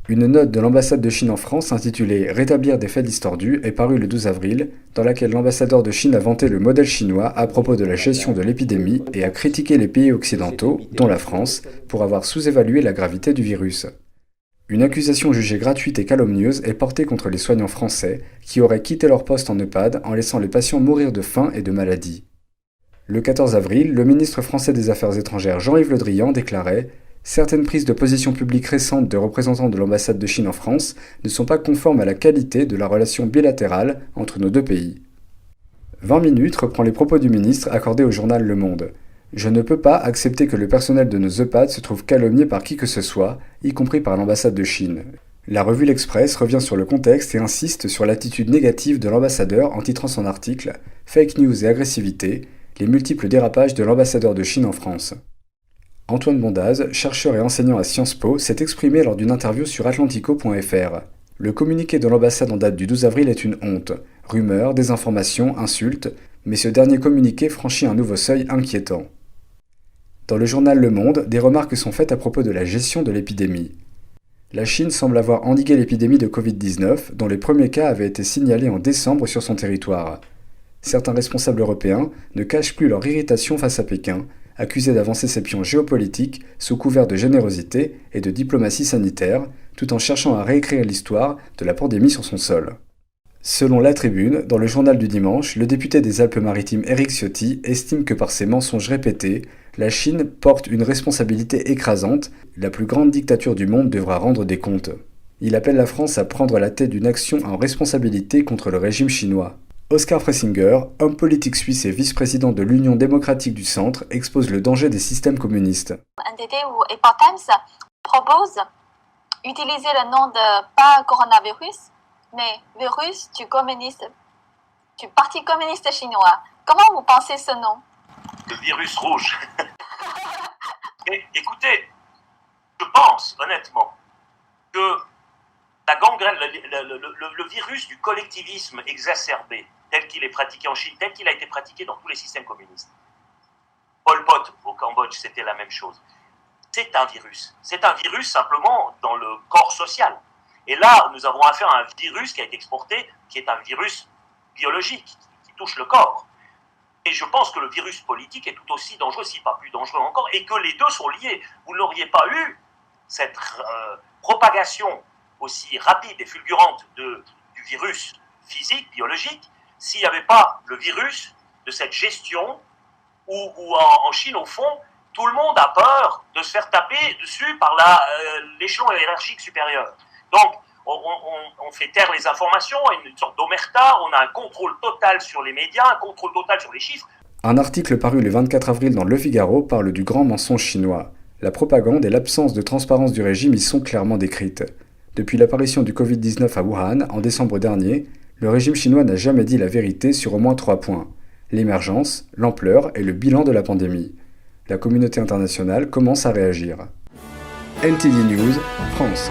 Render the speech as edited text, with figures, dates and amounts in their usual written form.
Une note de l'ambassade de Chine en France intitulée Rétablir des faits distordus est parue le 12 avril, dans laquelle l'ambassadeur de Chine a vanté le modèle chinois à propos de la gestion de l'épidémie et a critiqué les pays occidentaux, dont la France, pour avoir sous-évalué la gravité du virus. Une accusation jugée gratuite et calomnieuse est portée contre les soignants français qui auraient quitté leur poste en EHPAD en laissant les patients mourir de faim et de maladie. Le 14 avril, le ministre français des Affaires étrangères Jean-Yves Le Drian déclarait Certaines prises de position publiques récentes de représentants de l'ambassade de Chine en France ne sont pas conformes à la qualité de la relation bilatérale entre nos deux pays. 20 minutes reprend les propos du ministre accordés au journal Le Monde. Je ne peux pas accepter que le personnel de nos EHPAD se trouve calomnié par qui que ce soit, y compris par l'ambassade de Chine. La revue L'Express revient sur le contexte et insiste sur l'attitude négative de l'ambassadeur en titrant son article Fake news et agressivité, les multiples dérapages de l'ambassadeur de Chine en France. Antoine Bondaz, chercheur et enseignant à Sciences Po, s'est exprimé lors d'une interview sur atlantico.fr. Le communiqué de l'ambassade en date du 12 avril est une honte. Rumeurs, désinformations, insultes, mais ce dernier communiqué franchit un nouveau seuil inquiétant. Dans le journal Le Monde, des remarques sont faites à propos de la gestion de l'épidémie. La Chine semble avoir endigué l'épidémie de Covid-19, dont les premiers cas avaient été signalés en décembre sur son territoire. Certains responsables européens ne cachent plus leur irritation face à Pékin, accusé d'avancer ses pions géopolitiques sous couvert de générosité et de diplomatie sanitaire, tout en cherchant à réécrire l'histoire de la pandémie sur son sol. Selon La Tribune, dans le journal du dimanche, le député des Alpes-Maritimes Éric Ciotti estime que par ses mensonges répétés, la Chine porte une responsabilité écrasante, la plus grande dictature du monde devra rendre des comptes. Il appelle la France à prendre la tête d'une action en responsabilité contre le régime chinois. Oskar Fressinger, homme politique suisse et vice-président de l'Union démocratique du Centre, expose le danger des systèmes communistes. NTT ou Epoch Times propose d'utiliser le nom de pas coronavirus, mais virus du Parti communiste chinois. Comment vous pensez ce nom? Le virus rouge. Écoutez, je pense honnêtement que la gangrène, le virus du collectivisme exacerbé, tel qu'il est pratiqué en Chine, tel qu'il a été pratiqué dans tous les systèmes communistes. Pol Pot au Cambodge, c'était la même chose. C'est un virus. C'est un virus simplement dans le corps social. Et là, nous avons affaire à un virus qui a été exporté, qui est un virus biologique, qui touche le corps. Et je pense que le virus politique est tout aussi dangereux, si pas plus dangereux encore, et que les deux sont liés. Vous n'auriez pas eu cette propagation aussi rapide et fulgurante du virus physique, biologique, s'il n'y avait pas le virus de cette gestion où en Chine, au fond, tout le monde a peur de se faire taper dessus par l'échelon hiérarchique supérieur. Donc, on fait taire les informations, une sorte d'omerta, on a un contrôle total sur les médias, un contrôle total sur les chiffres. Un article paru le 24 avril dans Le Figaro parle du grand mensonge chinois. La propagande et l'absence de transparence du régime y sont clairement décrites. Depuis l'apparition du Covid-19 à Wuhan, en décembre dernier, le régime chinois n'a jamais dit la vérité sur au moins 3 points. L'émergence, l'ampleur et le bilan de la pandémie. La communauté internationale commence à réagir. NTD News, France.